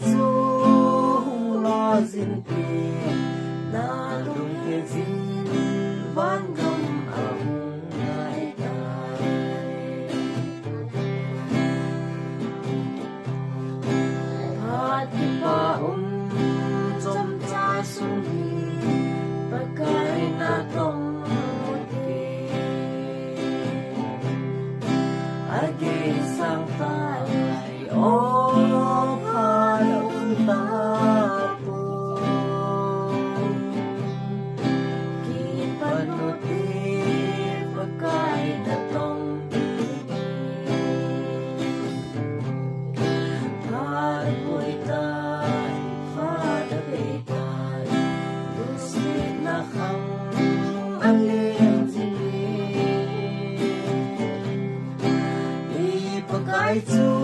chu lo zin pi na lung ke zin van gam ang ngai tai hati pa chom cha sung hi pakai na tong muti age sang tai o phalong ta po ki panuti pakai na tong Hãy subscribe cho